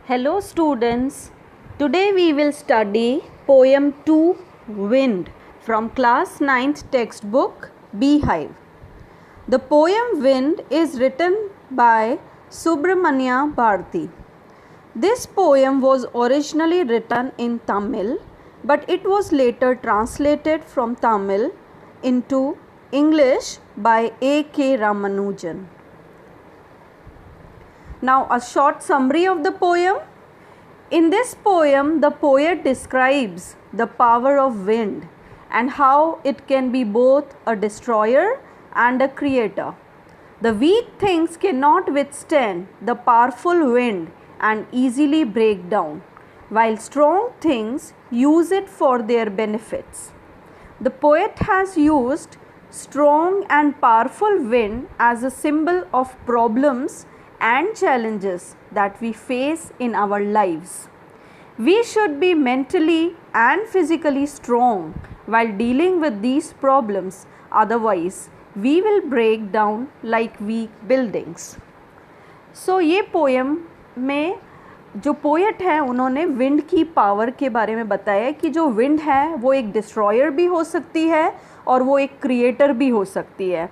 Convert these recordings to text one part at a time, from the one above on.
Hello students, today we will study poem 2 Wind from class 9th textbook Beehive. The poem Wind is written by Subramanya Bharati. This poem was originally written in Tamil, but it was later translated from Tamil into English by A.K. Ramanujan. Now a short summary of the poem. In this poem, the poet describes the power of wind and how it can be both a destroyer and a creator. The weak things cannot withstand the powerful wind and easily break down, while strong things use it for their benefits. The poet has used strong and powerful wind as a symbol of problems and challenges that we face in our lives. We should be mentally and physically strong while dealing with these problems, otherwise we will break down like weak buildings. So ये poem में जो poet है उन्होंने wind की power के बारे में बताया कि जो विंड है वो एक डिस्ट्रॉयर भी हो सकती है और वो एक क्रिएटर भी हो सकती है.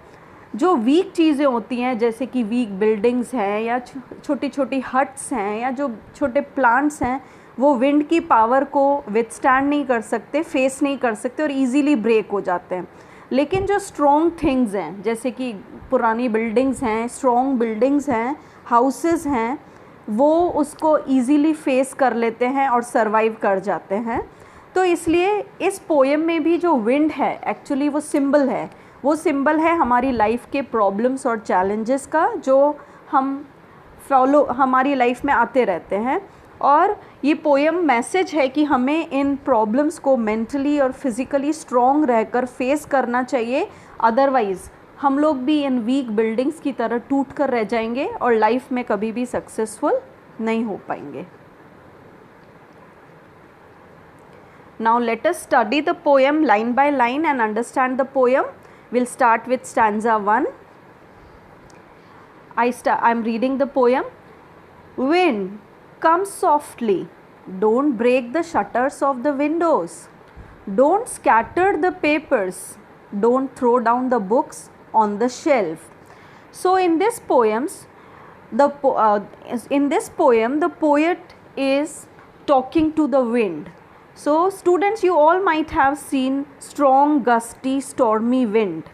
जो वीक चीज़ें होती हैं जैसे कि वीक बिल्डिंग्स हैं या छोटी छोटी हट्स हैं या जो छोटे प्लांट्स हैं वो विंड की पावर को विथस्टैंड नहीं कर सकते, फेस नहीं कर सकते और इजीली ब्रेक हो जाते हैं. लेकिन जो स्ट्रॉन्ग थिंग्स हैं जैसे कि पुरानी बिल्डिंग्स हैं, स्ट्रॉन्ग बिल्डिंग्स हैं, हाउसेस हैं, वो उसको इजीली फेस कर लेते हैं और सरवाइव कर जाते हैं. तो इसलिए इस पोएम में भी जो विंड है एक्चुअली वो सिंबल है. वो सिंबल है हमारी लाइफ के प्रॉब्लम्स और चैलेंजेस का जो हमारी लाइफ में आते रहते हैं. और ये पोएम मैसेज है कि हमें इन प्रॉब्लम्स को मेंटली और फिज़िकली स्ट्रॉन्ग रहकर फेस करना चाहिए, अदरवाइज़ हम लोग भी इन वीक बिल्डिंग्स की तरह टूट कर रह जाएंगे और लाइफ में कभी भी सक्सेसफुल नहीं हो पाएंगे. Now let us study the poem line by line and understand the poem. We'll start with stanza 1. I'm reading the poem. Wind, come softly. Don't break the shutters of the windows. Don't scatter the papers. Don't throw down the books on the shelf. So in this poem, the poet is talking to the wind. So students, you all might have seen strong, gusty, stormy wind.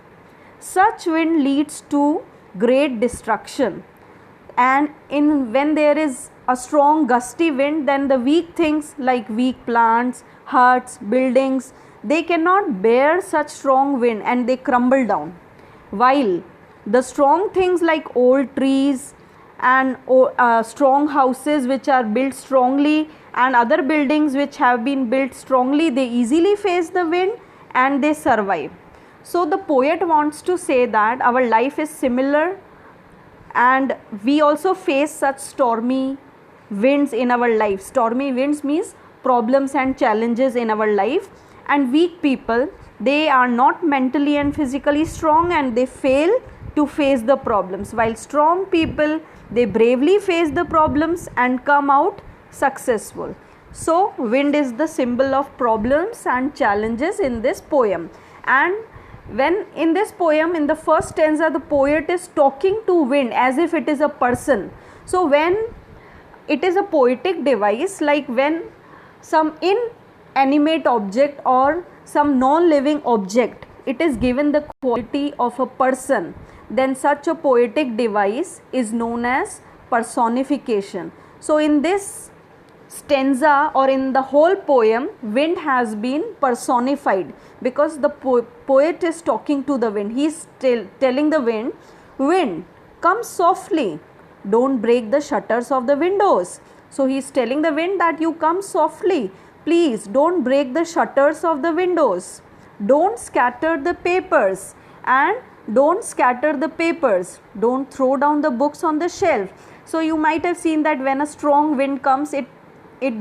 Such wind leads to great destruction. And when there is a strong, gusty wind, then the weak things like weak plants, huts, buildings, they cannot bear such strong wind and they crumble down. While the strong things like old trees and strong houses which are built strongly and other buildings which have been built strongly, they easily face the wind and they survive. So the poet wants to say that our life is similar and we also face such stormy winds in our life. Stormy winds means problems and challenges in our life, and weak people, they are not mentally and physically strong and they fail to face the problems, while strong people, they bravely face the problems and come out successful. So wind is the symbol of problems and challenges in this poem. And when in this poem, in the first stanza, the poet is talking to wind as if it is a person. So when it is a poetic device, like when some inanimate object or some non-living object, it is given the quality of a person, then such a poetic device is known as personification. So in this stanza or in the whole poem, wind has been personified because the poet is talking to the wind. He is telling the wind, wind, come softly, don't break the shutters of the windows. So he is telling the wind that you come softly, please don't break the shutters of the windows, don't scatter the papers, and don't scatter the papers, don't throw down the books on the shelf. So you might have seen that when a strong wind comes, it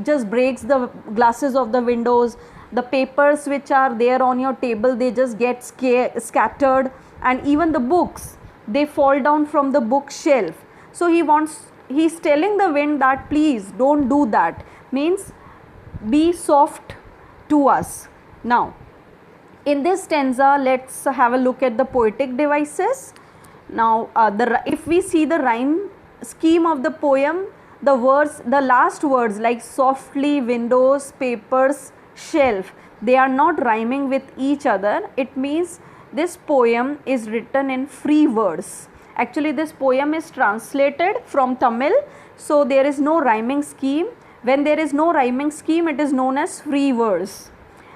just breaks the glasses of the windows. The papers which are there on your table, they just get scattered, and even the books, they fall down from the bookshelf. So he wants he's telling the wind that please don't do that, means be soft to us. Now in this stanza, let's have a look at the poetic devices. Now if we see the rhyme scheme of the poem, the words, the last words like softly, windows, papers, shelf, they are not rhyming with each other. It means this poem is written in free verse. Actually this poem is translated from Tamil, so there is no rhyming scheme. When there is no rhyming scheme, it is known as free verse.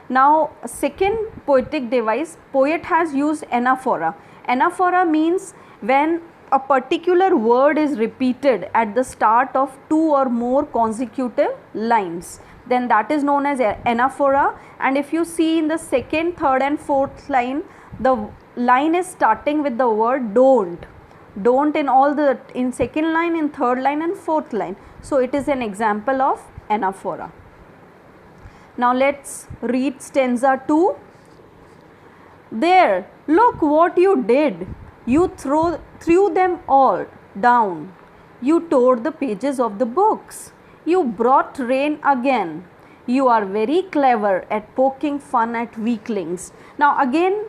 Now second poetic device, poet has used anaphora. Anaphora means when a particular word is repeated at the start of two or more consecutive lines, then that is known as anaphora. And if you see in the second, third and fourth line, the line is starting with the word don't. Don't in all the, in second line, in third line and fourth line. So it is an example of anaphora. Now let's read stanza 2. There, look what you did. You threw them all down. You tore the pages of the books. You brought rain again. You are very clever at poking fun at weaklings. Now again,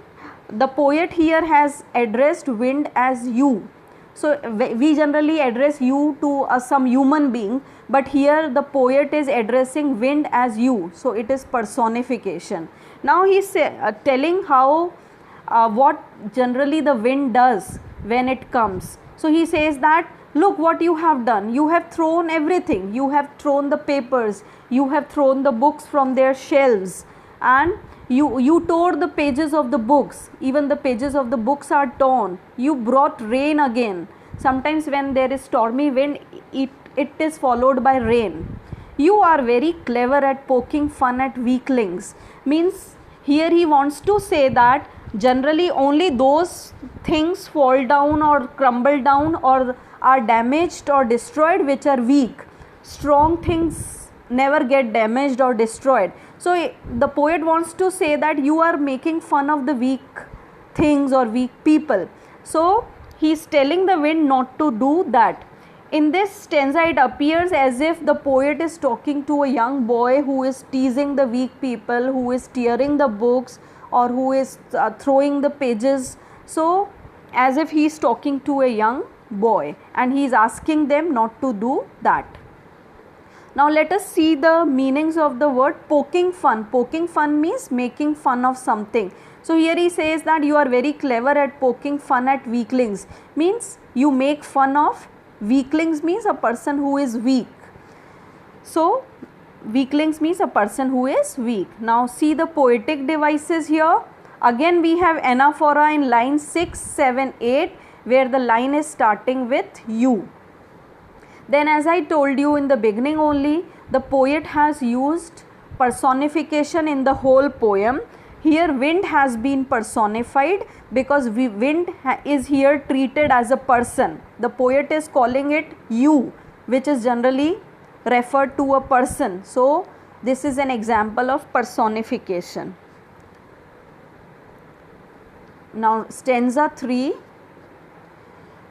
the poet here has addressed wind as you. So we generally address you to some human being, but here the poet is addressing wind as you, so it is personification. Now he is telling how what generally the wind does when it comes. So he says that look what you have done. You have thrown everything. You have thrown the papers. You have thrown the books from their shelves, and you tore the pages of the books. Even the pages of the books are torn. You brought rain again. Sometimes when there is stormy wind, it is followed by rain. You are very clever at poking fun at weaklings. Means here he wants to say that generally only those things fall down or crumble down or are damaged or destroyed which are weak. Strong things never get damaged or destroyed. So the poet wants to say that you are making fun of the weak things or weak people. So he is telling the wind not to do that. In this stanza, it appears as if the poet is talking to a young boy who is teasing the weak people, who is tearing the books, or who is throwing the pages. So as if he is talking to a young boy and he is asking them not to do that. Now let us see the meanings of the word poking fun. Poking fun means making fun of something. So here he says that you are very clever at poking fun at weaklings. Means you make fun of weaklings, means a person who is weak. So weaklings means a person who is weak. Now see the poetic devices here. Again we have anaphora in line 6, 7, 8 where the line is starting with you. Then as I told you in the beginning only, the poet has used personification in the whole poem. Here wind has been personified because wind is here treated as a person. The poet is calling it you, which is generally referred to a person. So this is an example of personification. Now stanza 3.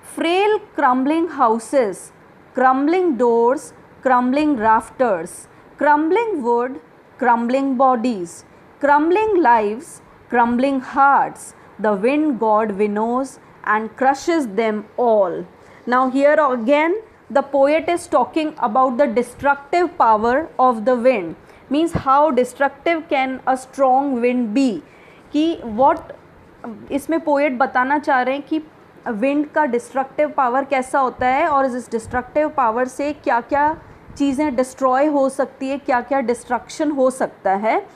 Frail crumbling houses, crumbling doors, crumbling rafters, crumbling wood, crumbling bodies, crumbling lives, crumbling hearts, the wind god winnows and crushes them all. Now here again the poet is talking about the destructive power of the wind. Means how destructive can a strong wind be. कि what इसमें poet बताना चाह रहे हैं कि wind का destructive power कैसा होता है और इस डिस्ट्रक्टिव पावर से क्या क्या चीज़ें डिस्ट्रॉय हो सकती है, क्या क्या डिस्ट्रक्शन हो सकता है.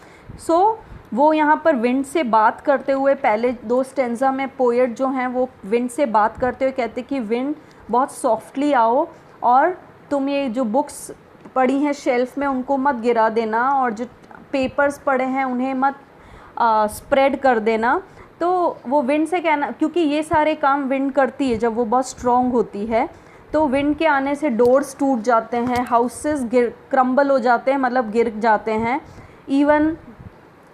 सो वो यहाँ पर विंड से बात करते हुए पहले 2 स्टेंजा में पोएट जो हैं वो विंड से बात करते हुए कहते कि विंड बहुत सॉफ्टली आओ और तुम ये जो बुक्स पड़ी हैं शेल्फ में उनको मत गिरा देना और जो पेपर्स पड़े हैं उन्हें मत स्प्रेड कर देना. तो वो विंड से कहना, क्योंकि ये सारे काम विंड करती है जब वो बहुत स्ट्रॉन्ग होती है. तो विंड के आने से डोर्स टूट जाते हैं, हाउसेस क्रम्बल हो जाते हैं, मतलब गिर जाते हैं. इवन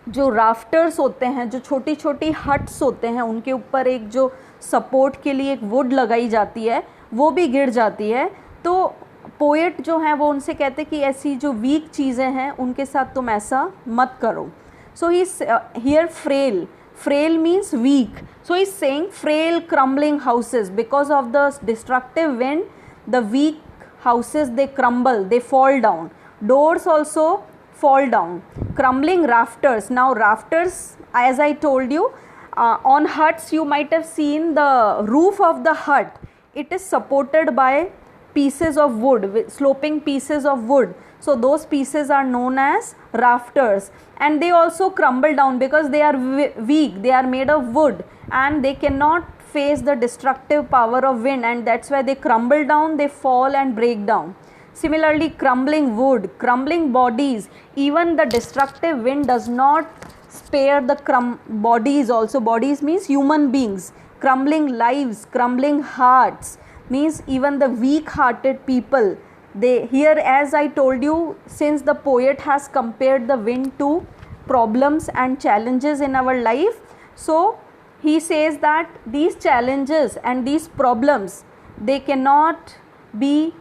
जो राफ्टर्स होते हैं, जो छोटी छोटी हट्स होते हैं, उनके ऊपर एक जो सपोर्ट के लिए एक वुड लगाई जाती है वो भी गिर जाती है. तो पोएट जो हैं वो उनसे कहते हैं कि ऐसी जो वीक चीज़ें हैं उनके साथ तुम ऐसा मत करो. So he here frail means weak. So he saying frail crumbling houses, because of the destructive wind the weak houses they crumble, they fall down. Doors also fall down. Crumbling rafters. Now rafters, as I told you, on huts you might have seen the roof of the hut, it is supported by pieces of wood, sloping pieces of wood. So those pieces are known as rafters, and they also crumble down because they are weak, they are made of wood and they cannot face the destructive power of wind, and that's why they crumble down, they fall and break down. Similarly, crumbling wood, crumbling bodies, even the destructive wind does not spare the bodies also. Bodies means human beings. Crumbling lives, crumbling hearts means even the weak hearted people. They here, as I told you, since the poet has compared the wind to problems and challenges in our life, so he says that these challenges and these problems, they cannot be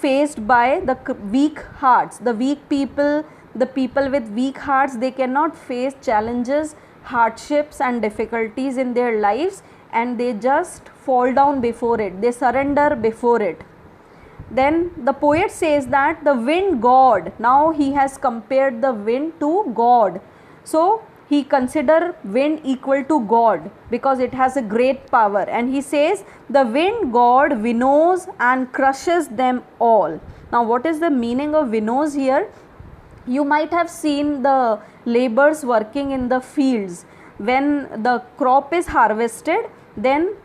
faced by the weak hearts. The weak people, the people with weak hearts, they cannot face challenges, hardships and difficulties in their lives, and they just fall down before it, they surrender before it. Then the poet says that the wind god, now he has compared the wind to God. So he consider wind equal to God because it has a great power, and he says the wind god winnows and crushes them all. Now what is the meaning of winnows here? You might have seen the laborers working in the fields. When the crop is harvested, then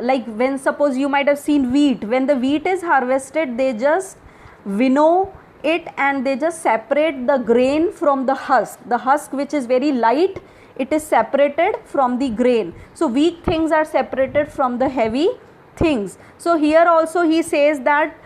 like when suppose you might have seen wheat, when the wheat is harvested, they just winnow it and they just separate the grain from the husk which is very light, it is separated from the grain. So weak things are separated from the heavy things. So here also he says that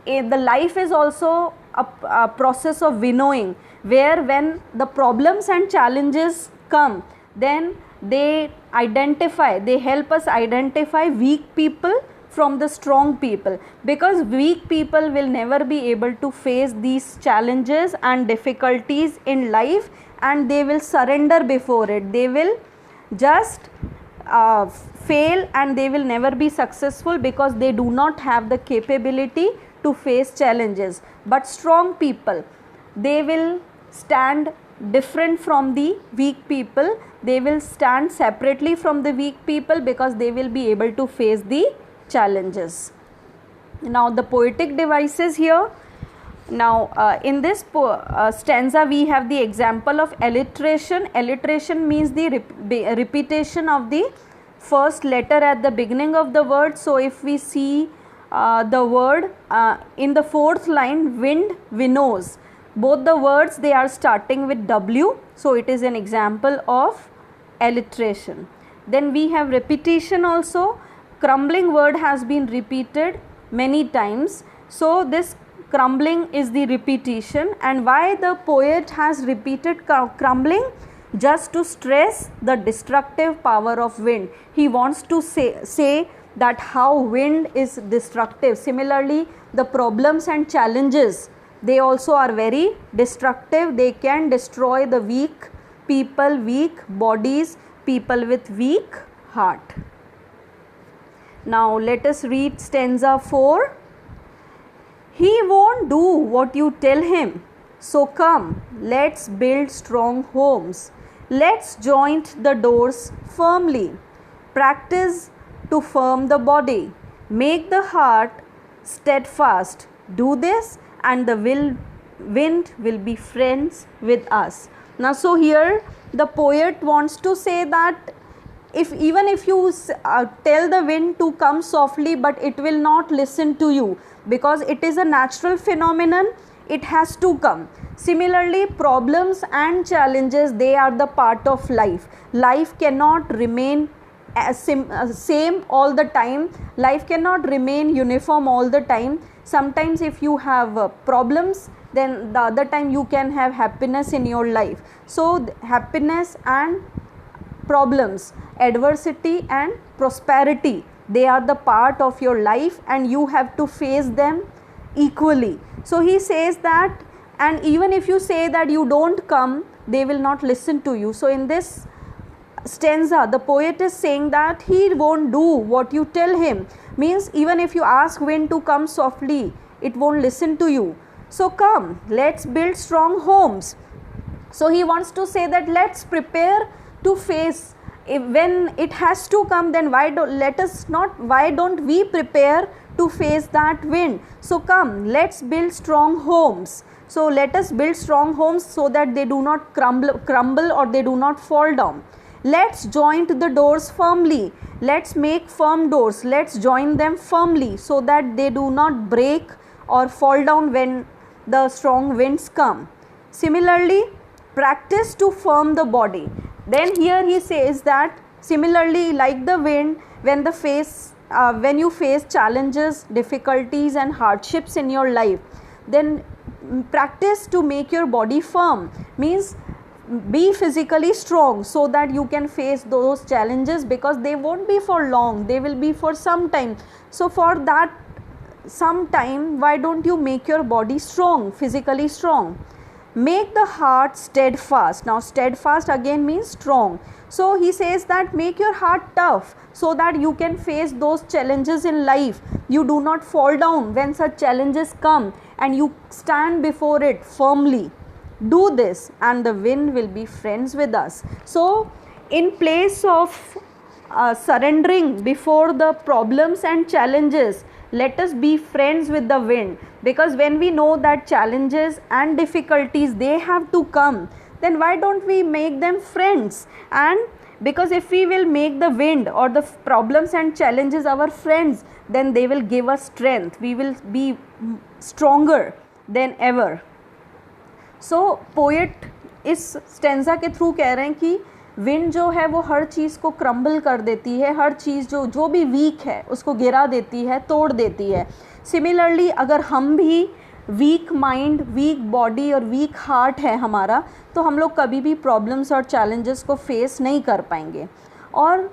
the life is also a process of winnowing, where when the problems and challenges come, then they help us identify weak people from the strong people, because weak people will never be able to face these challenges and difficulties in life, and they will surrender before it. They will just fail and they will never be successful because they do not have the capability to face challenges. But strong people, they will stand different from the weak people, they will stand separately from the weak people because they will be able to face the challenges. Now the poetic devices here. Now in this stanza we have the example of alliteration. Alliteration means the repetition of the first letter at the beginning of the word. So if we see the word in the fourth line, wind winnows, both the words they are starting with W, so it is an example of alliteration. Then we have repetition also. Crumbling word has been repeated many times, so this crumbling is the repetition. And why the poet has repeated crumbling? Just to stress the destructive power of wind. He wants to say that how wind is destructive. Similarly, the problems and challenges, they also are very destructive. They can destroy the weak people, weak bodies, people with weak heart. Now let us read stanza 4. He won't do what you tell him, so come, let's build strong homes. Let's joint the doors firmly. Practice to firm the body. Make the heart steadfast. Do this and the wind will be friends with us. Now so here the poet wants to say that even if you tell the wind to come softly, but it will not listen to you because it is a natural phenomenon, it has to come. Similarly, problems and challenges, they are the part of life. Life cannot remain same all the time. Life cannot remain uniform all the time. Sometimes if you have problems, then the other time you can have happiness in your life. So happiness and problems, adversity and prosperity, they are the part of your life, and you have to face them equally. So he says that, and even if you say that you don't come, they will not listen to you. So in this stanza, the poet is saying that he won't do what you tell him. Means even if you ask wind to come softly, it won't listen to you. So come, let's build strong homes. So he wants to say that let's prepare to face, when it has to come, then why don't we prepare to face that wind? So come, let's build strong homes. So let us build strong homes so that they do not crumble or they do not fall down. Let's joint the doors firmly. Let's make firm doors. Let's join them firmly so that they do not break or fall down when the strong winds come. Similarly, practice to firm the body. Then here he says that similarly, like the wind, when you face challenges, difficulties and hardships in your life, then practice to make your body firm. Means be physically strong so that you can face those challenges, because they won't be for long, they will be for some time. So for that some time, why don't you make your body strong, physically strong? Make the heart steadfast. Now steadfast again means strong. So he says that make your heart tough so that you can face those challenges in life. You do not fall down when such challenges come, and you stand before it firmly. Do this and the wind will be friends with us. So in place of surrendering before the problems and challenges, let us be friends with the wind, because when we know that challenges and difficulties, they have to come, then why don't we make them friends? And because if we will make the wind or the problems and challenges our friends, then they will give us strength, we will be stronger than ever. So poet इस stanza के through कह रहे हैं कि wind जो है वो हर चीज़ को क्रम्बल कर देती है, हर चीज़ जो भी वीक है उसको गिरा देती है, तोड़ देती है. सिमिलरली अगर हम भी वीक माइंड, वीक बॉडी और वीक हार्ट है हमारा, तो हम लोग कभी भी प्रॉब्लम्स और चैलेंजेस को फेस नहीं कर पाएंगे. और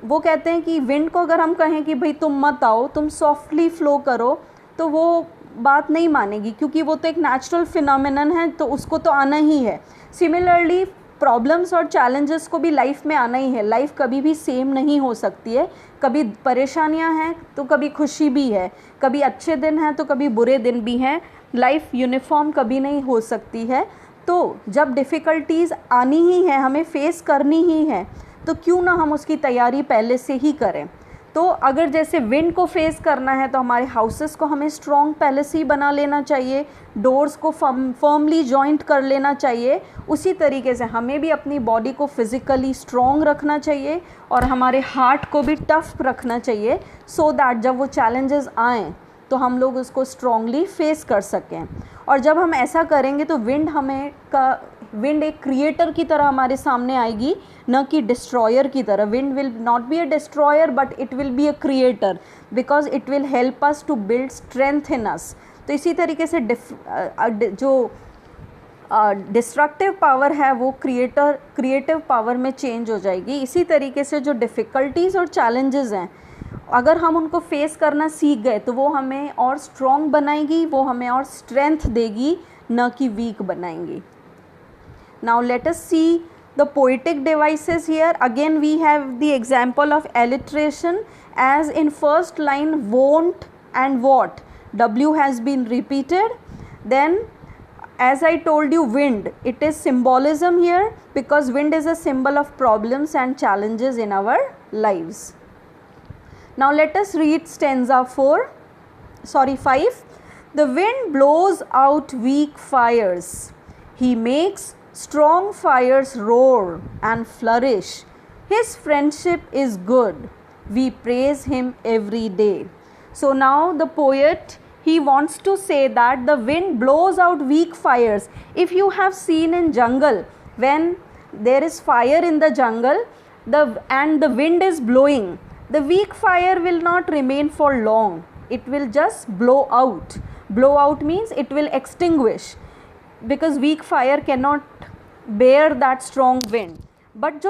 वो कहते हैं कि विंड को अगर हम कहें कि भाई तुम मत आओ, तुम सॉफ्टली फ्लो करो, तो वो बात नहीं मानेगी, क्योंकि वो तो एक नेचुरल फिनोमेनन है, तो उसको तो आना ही है. सिमिलरली प्रॉब्लम्स और चैलेंजेस को भी लाइफ में आना ही है. लाइफ कभी भी सेम नहीं हो सकती है, कभी परेशानियां हैं तो कभी खुशी भी है, कभी अच्छे दिन हैं तो कभी बुरे दिन भी हैं. लाइफ यूनिफॉर्म कभी नहीं हो सकती है. तो जब डिफ़िकल्टीज़ आनी ही है, हमें फेस करनी ही है, तो क्यों ना हम उसकी तैयारी पहले से ही करें. तो अगर जैसे विंड को फेस करना है तो हमारे हाउसेस को हमें स्ट्रॉन्ग पहले से ही बना लेना चाहिए, डोर्स को फर्मली जॉइंट कर लेना चाहिए. उसी तरीके से हमें भी अपनी बॉडी को फिज़िकली स्ट्रॉन्ग रखना चाहिए और हमारे हार्ट को भी टफ रखना चाहिए, सो दैट जब वो चैलेंजेस आएँ तो हम लोग उसको स्ट्रॉन्गली फेस कर सकें. और जब हम ऐसा करेंगे तो विंड एक क्रिएटर की तरह हमारे सामने आएगी, न कि डिस्ट्रॉयर की तरह. Wind will not be a destroyer but it will be a creator, because it will help us to build strength in us. तो इसी तरीके से जो डिस्ट्रक्टिव पावर है वो क्रिएटिव पावर में चेंज हो जाएगी. इसी तरीके से जो डिफ़िकल्टीज़ और चैलेंजेस हैं, अगर हम उनको फेस करना सीख गए तो वो हमें और स्ट्रॉन्ग बनाएगी, वो हमें और स्ट्रेंथ देगी, न कि वीक बनाएंगी. Now let us see the poetic devices here. Again we have the example of alliteration, as in first line won't and what, W has been repeated. Then as I told you, wind, it is symbolism here, because wind is a symbol of problems and challenges in our lives. Now let us read stanza 5. The wind blows out weak fires, he makes strong fires roar and flourish. His friendship is good, we praise him every day. So now the poet, he wants to say that the wind blows out weak fires. If you have seen in jungle, when there is fire in the jungle and the wind is blowing, the weak fire will not remain for long. It will just blow out. Blow out means it will extinguish, because weak fire cannot bear that strong wind. But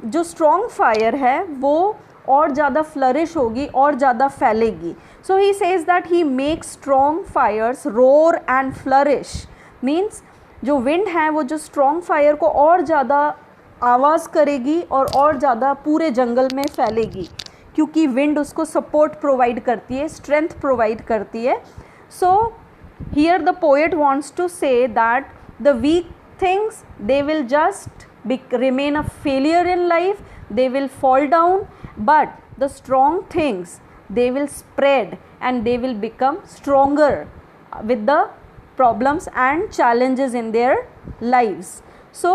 जो strong fire है वो और ज़्यादा flourish होगी, और ज़्यादा फैलेगी. So he says that he makes strong fires roar and flourish. Means जो विंड है वो जो स्ट्रॉन्ग फायर को और ज़्यादा आवाज़ करेगी और ज़्यादा पूरे जंगल में फैलेगी, क्योंकि विंड उसको सपोर्ट प्रोवाइड करती है, स्ट्रेंथ प्रोवाइड करती है. So here the poet wants to say that the weak things they will just remain a failure in life, they will fall down, but the strong things, they will spread and they will become stronger with the problems and challenges in their lives. So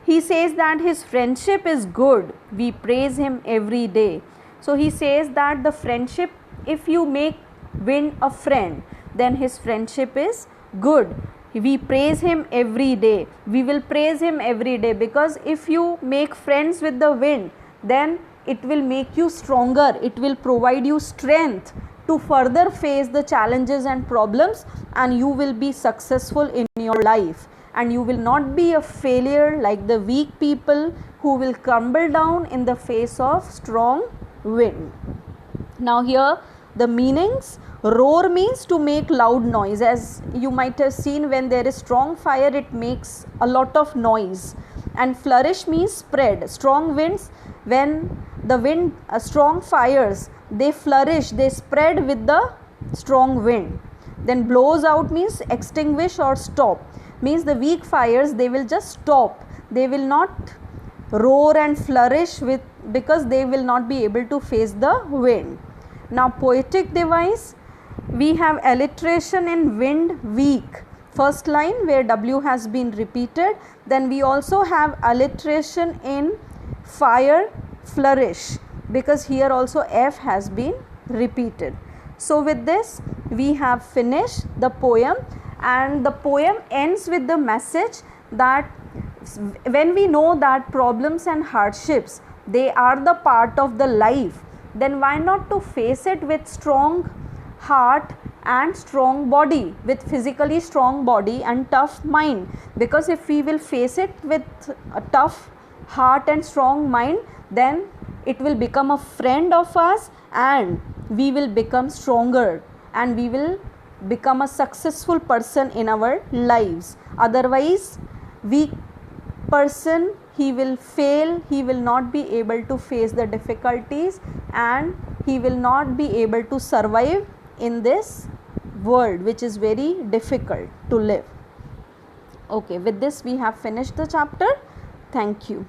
he says that his friendship is good, we praise him every day. So he says that the friendship, if you make wind a friend, then his friendship is good. We praise him every day. We will praise him every day, because if you make friends with the wind, then it will make you stronger. It will provide you strength to further face the challenges and problems, and you will be successful in your life, and you will not be a failure like the weak people who will crumble down in the face of strong wind. Now here the meanings. Roar means to make loud noise. As you might have seen, when there is strong fire, it makes a lot of noise. And flourish means spread. Strong winds, when the wind, strong fires, they flourish, they spread with the strong wind. Then blows out means extinguish or stop. Means the weak fires, they will just stop. They will not roar and flourish with, because they will not be able to face the wind. Now poetic device. We have alliteration in wind weak, first line where W has been repeated. Then we also have alliteration in fire flourish, because here also F has been repeated. So with this we have finished the poem, and the poem ends with the message that when we know that problems and hardships, they are the part of the life, then why not to face it with strong heart and strong body, with physically strong body and tough mind. Because if we will face it with a tough heart and strong mind, then it will become a friend of us, and we will become stronger, and we will become a successful person in our lives. Otherwise, weak person, he will fail, he will not be able to face the difficulties, and he will not be able to survive in this world, which is very difficult to live. Okay, with this we have finished the chapter. Thank you.